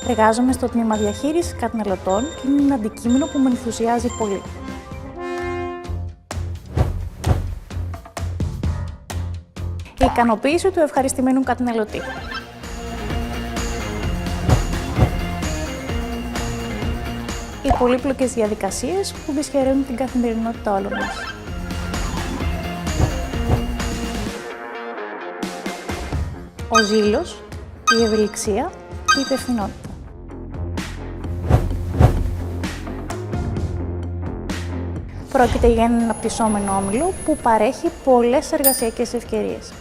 Εργάζομαι στο τμήμα διαχείρισης καταναλωτών και είναι ένα αντικείμενο που με ενθουσιάζει πολύ. Η ικανοποίηση του ευχαριστημένου καταναλωτή. Οι πολύπλοκες διαδικασίες που δυσχεραίνουν την καθημερινότητα όλων μας. Ο ζήλος, η ευελιξία και η υπευθυνότητα. Πρόκειται για έναν αναπτυσσόμενο όμιλο που παρέχει πολλές εργασιακές ευκαιρίες.